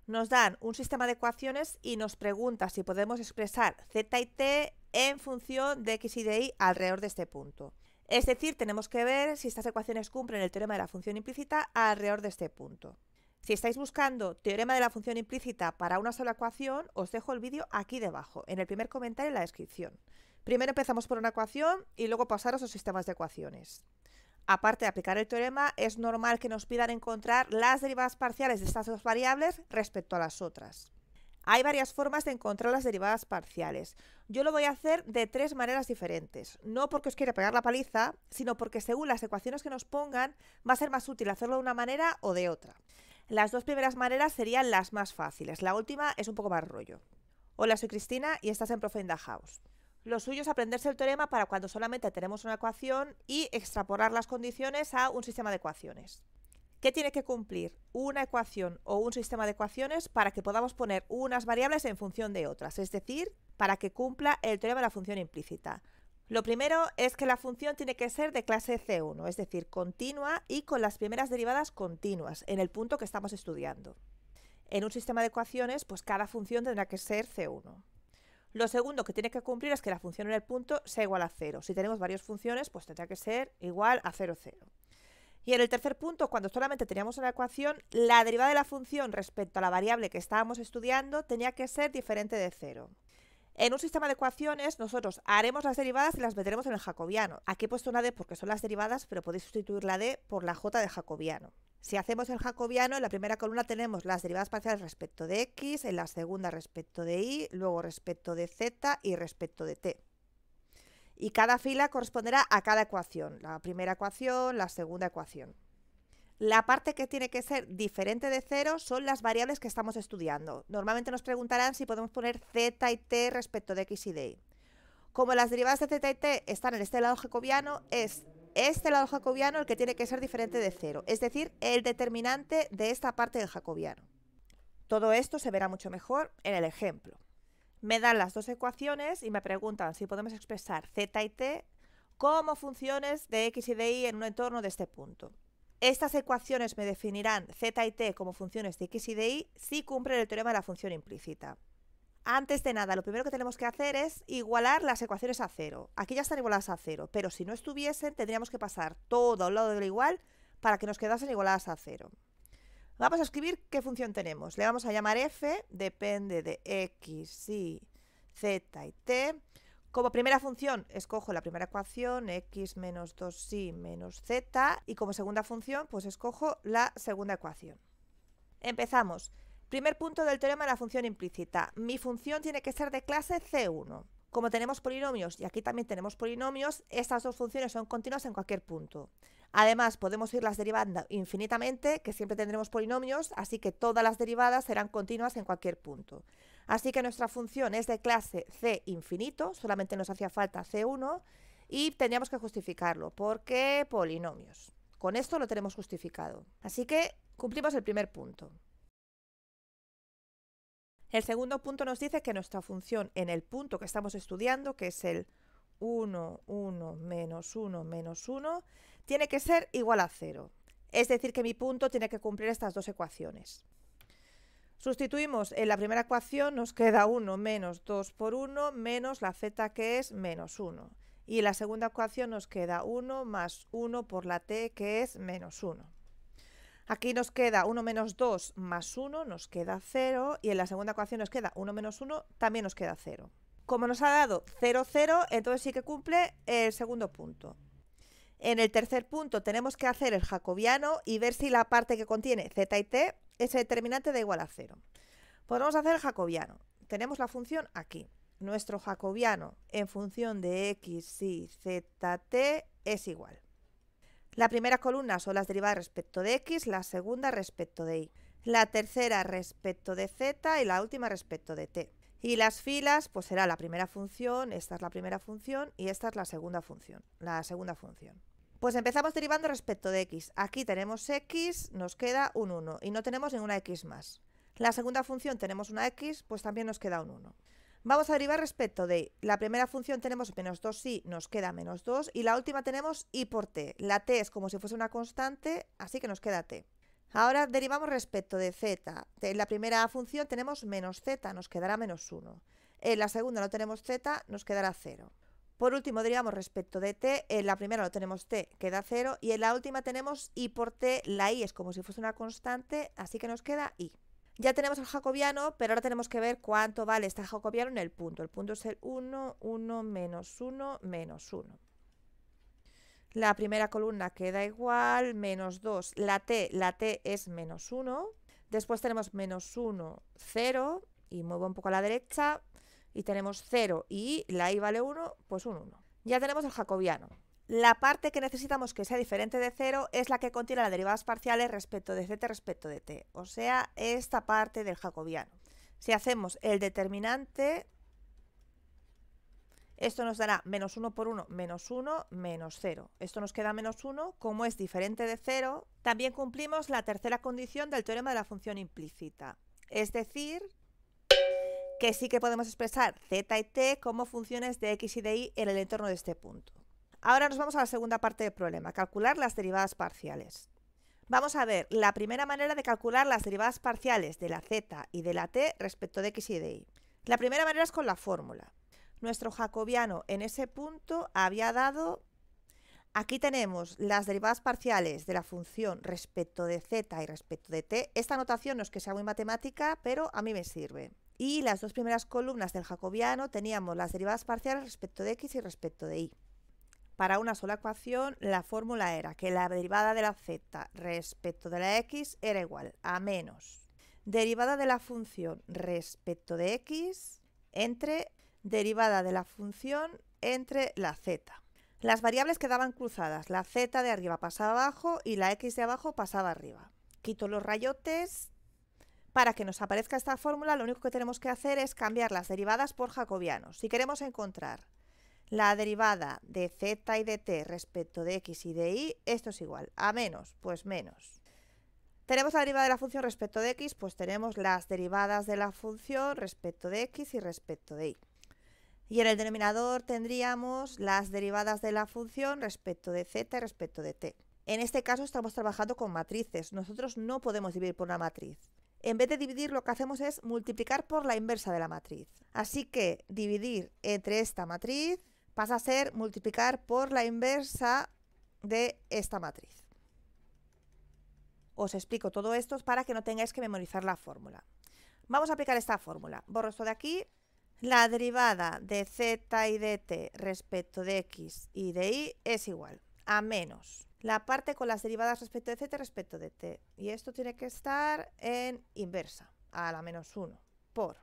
Nos dan un sistema de ecuaciones y nos pregunta si podemos expresar z y t en función de x y de y alrededor de este punto. Es decir, tenemos que ver si estas ecuaciones cumplen el teorema de la función implícita alrededor de este punto. Si estáis buscando teorema de la función implícita para una sola ecuación, os dejo el vídeo aquí debajo, en el primer comentario en la descripción. Primero empezamos por una ecuación y luego pasaros a los sistemas de ecuaciones. Aparte de aplicar el teorema, es normal que nos pidan encontrar las derivadas parciales de estas dos variables respecto a las otras. Hay varias formas de encontrar las derivadas parciales. Yo lo voy a hacer de tres maneras diferentes. No porque os quiera pegar la paliza, sino porque según las ecuaciones que nos pongan, va a ser más útil hacerlo de una manera o de otra. Las dos primeras maneras serían las más fáciles. La última es un poco más rollo. Hola, soy Cristina y estás en Profe in the House. Lo suyo es aprenderse el teorema para cuando solamente tenemos una ecuación y extrapolar las condiciones a un sistema de ecuaciones. ¿Qué tiene que cumplir una ecuación o un sistema de ecuaciones para que podamos poner unas variables en función de otras? Es decir, para que cumpla el teorema de la función implícita. Lo primero es que la función tiene que ser de clase C1, es decir, continua y con las primeras derivadas continuas en el punto que estamos estudiando. En un sistema de ecuaciones, pues cada función tendrá que ser C1. Lo segundo que tiene que cumplir es que la función en el punto sea igual a 0. Si tenemos varias funciones, pues tendrá que ser igual a 0, 0. Y en el tercer punto, cuando solamente teníamos una ecuación, la derivada de la función respecto a la variable que estábamos estudiando tenía que ser diferente de 0. En un sistema de ecuaciones, nosotros haremos las derivadas y las meteremos en el jacobiano. Aquí he puesto una d porque son las derivadas, pero podéis sustituir la d por la j de jacobiano. Si hacemos el jacobiano, en la primera columna tenemos las derivadas parciales respecto de x, en la segunda respecto de y, luego respecto de z y respecto de t. Y cada fila corresponderá a cada ecuación, la primera ecuación, la segunda ecuación. La parte que tiene que ser diferente de 0 son las variables que estamos estudiando. Normalmente nos preguntarán si podemos poner z y t respecto de x y de y. Como las derivadas de z y t están en este lado jacobiano, es este lado jacobiano el que tiene que ser diferente de 0, es decir, el determinante de esta parte del jacobiano. Todo esto se verá mucho mejor en el ejemplo. Me dan las dos ecuaciones y me preguntan si podemos expresar z y t como funciones de x y de y en un entorno de este punto. Estas ecuaciones me definirán z y t como funciones de x y de y si cumplen el teorema de la función implícita. Antes de nada, lo primero que tenemos que hacer es igualar las ecuaciones a 0. Aquí ya están igualadas a 0, pero si no estuviesen, tendríamos que pasar todo al lado del igual para que nos quedasen igualadas a 0. Vamos a escribir qué función tenemos. Le vamos a llamar f, depende de x, y z y t. Como primera función, escojo la primera ecuación, x menos 2y menos z. Y como segunda función, pues escojo la segunda ecuación. Empezamos. Primer punto del teorema de la función implícita. Mi función tiene que ser de clase C1. Como tenemos polinomios y aquí también tenemos polinomios, estas dos funciones son continuas en cualquier punto. Además, podemos irlas derivando infinitamente, que siempre tendremos polinomios, así que todas las derivadas serán continuas en cualquier punto. Así que nuestra función es de clase C infinito, solamente nos hacía falta C1, y tendríamos que justificarlo, porque polinomios. Con esto lo tenemos justificado. Así que cumplimos el primer punto. El segundo punto nos dice que nuestra función en el punto que estamos estudiando, que es el 1, 1, menos 1, menos 1, tiene que ser igual a 0. Es decir, que mi punto tiene que cumplir estas dos ecuaciones. Sustituimos en la primera ecuación, nos queda 1 menos 2 por 1 menos la z que es menos 1. Y en la segunda ecuación nos queda 1 más 1 por la t que es menos 1. Aquí nos queda 1 menos 2 más 1, nos queda 0, y en la segunda ecuación nos queda 1 menos 1, también nos queda 0. Como nos ha dado 0, 0, entonces sí que cumple el segundo punto. En el tercer punto tenemos que hacer el jacobiano y ver si la parte que contiene z y t, ese determinante da igual a 0. Podemos hacer el jacobiano. Tenemos la función aquí. Nuestro jacobiano en función de x, y, z, t es igual. La primera columna son las derivadas respecto de x, la segunda respecto de y, la tercera respecto de z y la última respecto de t. Y las filas, pues será la primera función, esta es la primera función y esta es la segunda función. Pues empezamos derivando respecto de x. Aquí tenemos x, nos queda un 1 y no tenemos ninguna x más. La segunda función tenemos una x, pues también nos queda un 1. Vamos a derivar respecto de y. La primera función tenemos menos 2y, nos queda menos 2. Y la última tenemos y por t. La t es como si fuese una constante, así que nos queda t. Ahora derivamos respecto de z. En la primera función tenemos menos z, nos quedará menos 1. En la segunda no tenemos z, nos quedará 0. Por último, derivamos respecto de t. En la primera no tenemos t, queda 0. Y en la última tenemos i por t. La i es como si fuese una constante, así que nos queda i. Ya tenemos el jacobiano, pero ahora tenemos que ver cuánto vale este jacobiano en el punto. El punto es el 1, 1, menos 1, menos 1. La primera columna queda igual, menos 2. La t es menos 1. Después tenemos menos 1, 0. Y muevo un poco a la derecha. Y tenemos 0 y la i vale 1, pues un 1. Ya tenemos el jacobiano. La parte que necesitamos que sea diferente de 0 es la que contiene las derivadas parciales respecto de z respecto de t. O sea, esta parte del jacobiano. Si hacemos el determinante, esto nos dará menos 1 por 1, menos 1, menos 0. Esto nos queda menos 1. Como es diferente de 0, también cumplimos la tercera condición del teorema de la función implícita. Es decir, que sí que podemos expresar z y t como funciones de x y de y en el entorno de este punto. Ahora nos vamos a la segunda parte del problema, calcular las derivadas parciales. Vamos a ver la primera manera de calcular las derivadas parciales de la z y de la t respecto de x y de y. La primera manera es con la fórmula. Nuestro jacobiano en ese punto había dado... Aquí tenemos las derivadas parciales de la función respecto de z y respecto de t. Esta notación no es que sea muy matemática, pero a mí me sirve. Y las dos primeras columnas del jacobiano teníamos las derivadas parciales respecto de x y respecto de y. Para una sola ecuación, la fórmula era que la derivada de la z respecto de la x era igual a menos derivada de la función respecto de x entre derivada de la función entre la z. Las variables quedaban cruzadas, la z de arriba pasaba abajo y la x de abajo pasaba arriba. Quito los rayotes. Para que nos aparezca esta fórmula, lo único que tenemos que hacer es cambiar las derivadas por jacobianos. Si queremos encontrar la derivada de z y de t respecto de x y de y, esto es igual a menos, pues menos. Tenemos la derivada de la función respecto de x, pues tenemos las derivadas de la función respecto de x y respecto de y. Y en el denominador tendríamos las derivadas de la función respecto de z y respecto de t. En este caso estamos trabajando con matrices. Nosotros no podemos dividir por una matriz. En vez de dividir, lo que hacemos es multiplicar por la inversa de la matriz. Así que dividir entre esta matriz pasa a ser multiplicar por la inversa de esta matriz. Os explico todo esto para que no tengáis que memorizar la fórmula. Vamos a aplicar esta fórmula. Borro esto de aquí. La derivada de z y de t respecto de x y de y es igual a menos la parte con las derivadas respecto de z y respecto de t. Y esto tiene que estar en inversa, a la menos 1, por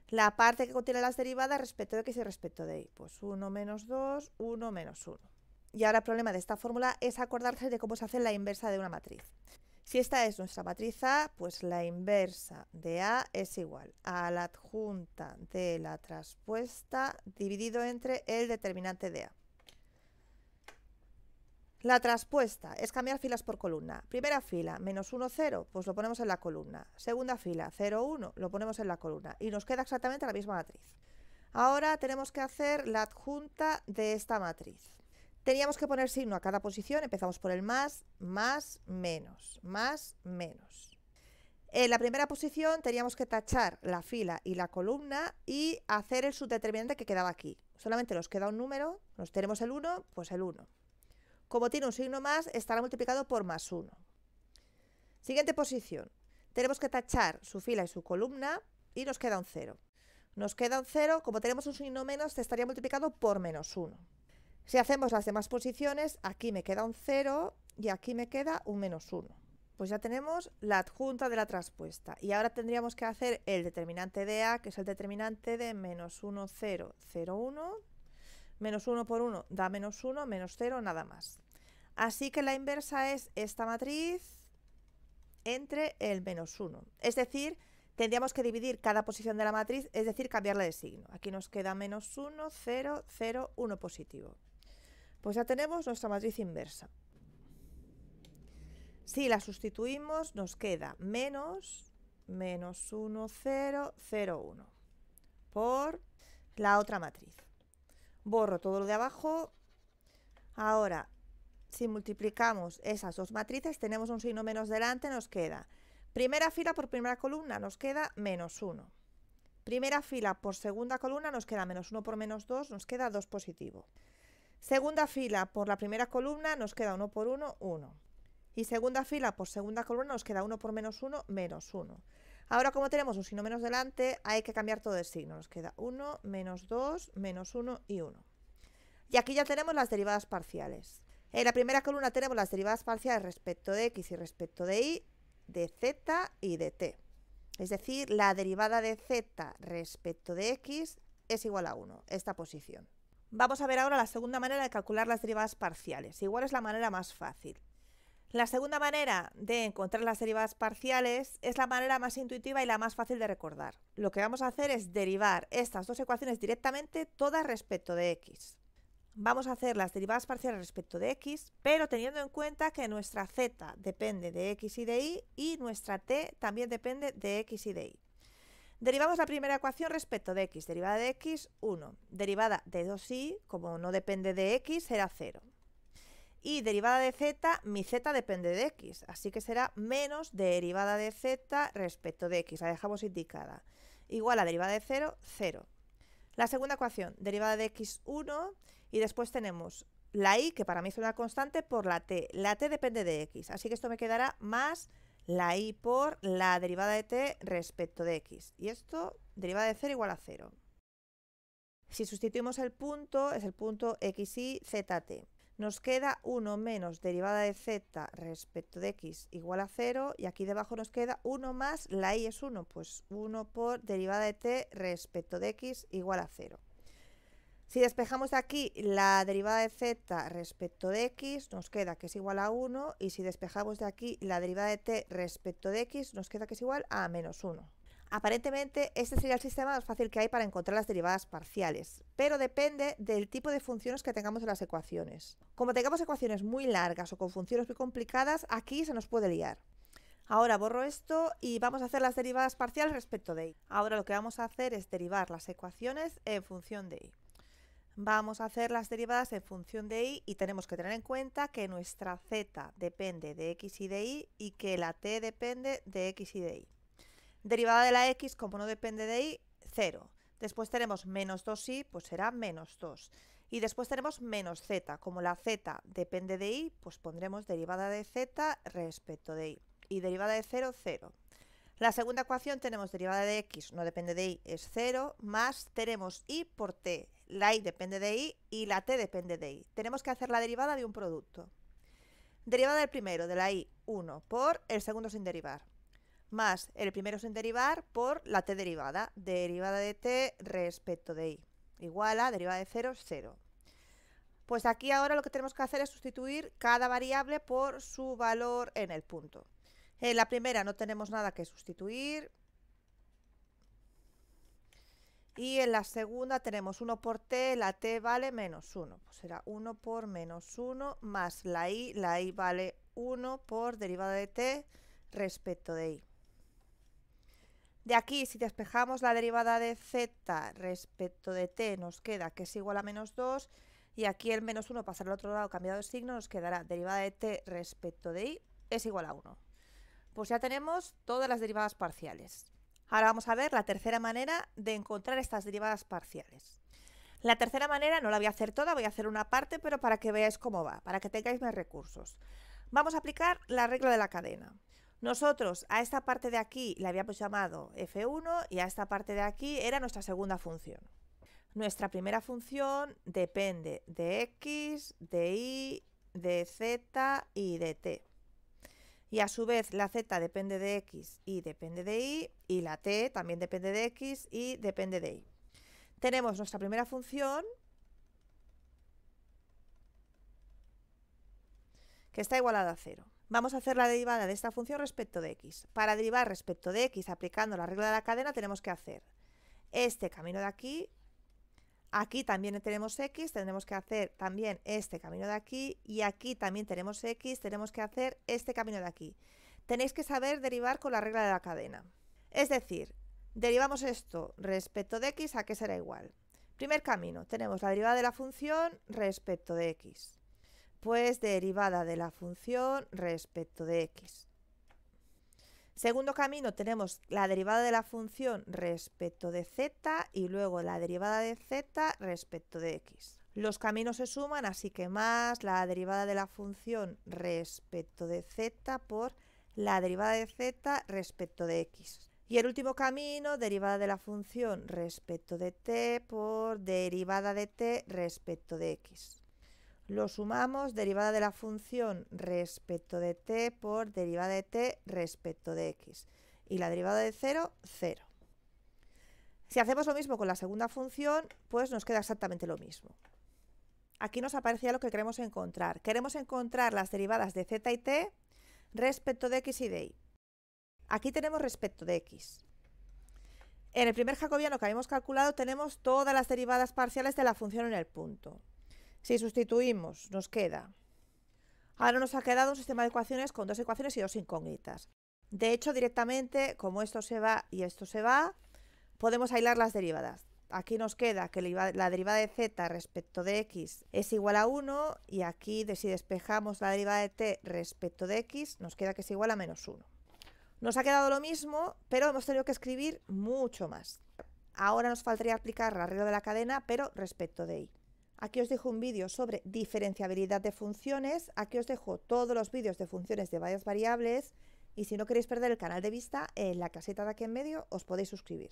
la parte que contiene las derivadas respecto de x y respecto de y. Pues 1 menos 2, 1 menos 1. Y ahora el problema de esta fórmula es acordarse de cómo se hace la inversa de una matriz. Si esta es nuestra matriz A, pues la inversa de A es igual a la adjunta de la traspuesta dividido entre el determinante de A. La traspuesta es cambiar filas por columna. Primera fila, menos 1, 0, pues lo ponemos en la columna. Segunda fila, 0, 1, lo ponemos en la columna. Y nos queda exactamente la misma matriz. Ahora tenemos que hacer la adjunta de esta matriz. Teníamos que poner signo a cada posición. Empezamos por el más, menos, menos. En la primera posición teníamos que tachar la fila y la columna y hacer el subdeterminante que quedaba aquí. Solamente nos queda un número, nos tenemos el 1, pues el 1. Como tiene un signo más, estará multiplicado por más 1. Siguiente posición. Tenemos que tachar su fila y su columna y nos queda un 0. Nos queda un 0, como tenemos un signo menos, estaría multiplicado por menos 1. Si hacemos las demás posiciones, aquí me queda un 0 y aquí me queda un menos 1. Pues ya tenemos la adjunta de la traspuesta. Y ahora tendríamos que hacer el determinante de A, que es el determinante de menos 1, 0, 0, 1. Menos 1 por 1 da menos 1, menos 0, nada más. Así que la inversa es esta matriz entre el menos 1. Es decir, tendríamos que dividir cada posición de la matriz, es decir, cambiarla de signo. Aquí nos queda menos 1, 0, 0, 1 positivo. Pues ya tenemos nuestra matriz inversa. Si la sustituimos, nos queda menos 1, 0, 0, 1 por la otra matriz. Borro todo lo de abajo. Ahora si multiplicamos esas dos matrices, tenemos un signo menos delante, nos queda primera fila por primera columna, nos queda menos 1. Primera fila por segunda columna nos queda menos 1 por menos 2, nos queda 2 positivo. Segunda fila por la primera columna nos queda 1 por 1, 1. Y segunda fila por segunda columna nos queda 1 por menos 1, menos 1. Ahora, como tenemos un signo menos delante, hay que cambiar todo el signo. Nos queda 1, menos 2, menos 1 y 1. Y aquí ya tenemos las derivadas parciales. En la primera columna tenemos las derivadas parciales respecto de x y respecto de y, de z y de t. Es decir, la derivada de z respecto de x es igual a 1, esta posición. Vamos a ver ahora la segunda manera de calcular las derivadas parciales. Igual es la manera más fácil. La segunda manera de encontrar las derivadas parciales es la manera más intuitiva y la más fácil de recordar. Lo que vamos a hacer es derivar estas dos ecuaciones directamente, todas respecto de x. Vamos a hacer las derivadas parciales respecto de x, pero teniendo en cuenta que nuestra z depende de x y de y nuestra t también depende de x y de y. Derivamos la primera ecuación respecto de x, derivada de x, 1. Derivada de 2y, como no depende de x, será 0. Y derivada de z, mi z depende de x, así que será menos derivada de z respecto de x, la dejamos indicada. Igual a derivada de 0, 0. La segunda ecuación, derivada de x, 1, y después tenemos la y, que para mí es una constante, por la t. La t depende de x, así que esto me quedará más la y por la derivada de t respecto de x. Y esto, derivada de 0 igual a 0. Si sustituimos el punto, es el punto xy zt. Nos queda 1 menos derivada de z respecto de x igual a 0, y aquí debajo nos queda 1 más, la y es 1, pues 1 por derivada de t respecto de x igual a 0. Si despejamos de aquí la derivada de z respecto de x, nos queda que es igual a 1, y si despejamos de aquí la derivada de t respecto de x, nos queda que es igual a menos 1. Aparentemente, este sería el sistema más fácil que hay para encontrar las derivadas parciales, pero depende del tipo de funciones que tengamos en las ecuaciones. Como tengamos ecuaciones muy largas o con funciones muy complicadas, aquí se nos puede liar. Ahora borro esto y vamos a hacer las derivadas parciales respecto de y. Ahora lo que vamos a hacer es derivar las ecuaciones en función de y. Vamos a hacer las derivadas en función de y tenemos que tener en cuenta que nuestra z depende de x y de y que la t depende de x y de y. Derivada de la x, como no depende de y, 0. Después tenemos menos 2y, pues será menos 2. Y después tenemos menos z. Como la z depende de y, pues pondremos derivada de z respecto de y. Y derivada de 0, 0. La segunda ecuación tenemos derivada de x, no depende de y, es 0, más tenemos y por t. La y depende de y la t depende de y. Tenemos que hacer la derivada de un producto. Derivada del primero, de la y, 1, por el segundo sin derivar. Más el primero sin derivar por la t derivada, derivada de t respecto de y, igual a derivada de 0, 0. Pues aquí ahora lo que tenemos que hacer es sustituir cada variable por su valor en el punto. En la primera no tenemos nada que sustituir. Y en la segunda tenemos 1 por t, la t vale menos 1. Pues será 1 por menos 1 más la y vale 1 por derivada de t respecto de y. De aquí, si despejamos la derivada de z respecto de t, nos queda que es igual a menos 2, y aquí el menos 1 pasará al otro lado cambiado de signo, nos quedará derivada de t respecto de y es igual a 1. Pues ya tenemos todas las derivadas parciales. Ahora vamos a ver la tercera manera de encontrar estas derivadas parciales. La tercera manera no la voy a hacer toda, voy a hacer una parte, pero para que veáis cómo va, para que tengáis más recursos. Vamos a aplicar la regla de la cadena. Nosotros a esta parte de aquí la habíamos llamado f1 y a esta parte de aquí era nuestra segunda función. Nuestra primera función depende de x, de y, de z y de t. Y a su vez la z depende de x y depende de y la t también depende de x y depende de y. Tenemos nuestra primera función que está igualada a 0. Vamos a hacer la derivada de esta función respecto de x. Para derivar respecto de x aplicando la regla de la cadena tenemos que hacer este camino de aquí. Aquí también tenemos x, tendremos que hacer también este camino de aquí. Y aquí también tenemos x, tenemos que hacer este camino de aquí. Tenéis que saber derivar con la regla de la cadena. Es decir, derivamos esto respecto de x, ¿a qué será igual? Primer camino, tenemos la derivada de la función respecto de x. Pues derivada de la función respecto de x. Segundo camino tenemos la derivada de la función respecto de z y luego la derivada de z respecto de x. Los caminos se suman, así que más la derivada de la función respecto de z por la derivada de z respecto de x. Y el último camino, derivada de la función respecto de t por derivada de t respecto de x. Lo sumamos, derivada de la función respecto de t por derivada de t respecto de x. Y la derivada de 0, 0. Si hacemos lo mismo con la segunda función, pues nos queda exactamente lo mismo. Aquí nos aparecía lo que queremos encontrar. Queremos encontrar las derivadas de z y t respecto de x y de y. Aquí tenemos respecto de x. En el primer jacobiano que habíamos calculado tenemos todas las derivadas parciales de la función en el punto. Si sustituimos, nos queda. Ahora nos ha quedado un sistema de ecuaciones con dos ecuaciones y dos incógnitas. De hecho, directamente, como esto se va y esto se va, podemos aislar las derivadas. Aquí nos queda que la derivada de z respecto de x es igual a 1 y aquí, si despejamos la derivada de t respecto de x, nos queda que es igual a menos 1. Nos ha quedado lo mismo, pero hemos tenido que escribir mucho más. Ahora nos faltaría aplicar el arreglo de la cadena, pero respecto de y. Aquí os dejo un vídeo sobre diferenciabilidad de funciones. Aquí os dejo todos los vídeos de funciones de varias variables. Y si no queréis perder el canal de vista, en la caseta de aquí en medio os podéis suscribir.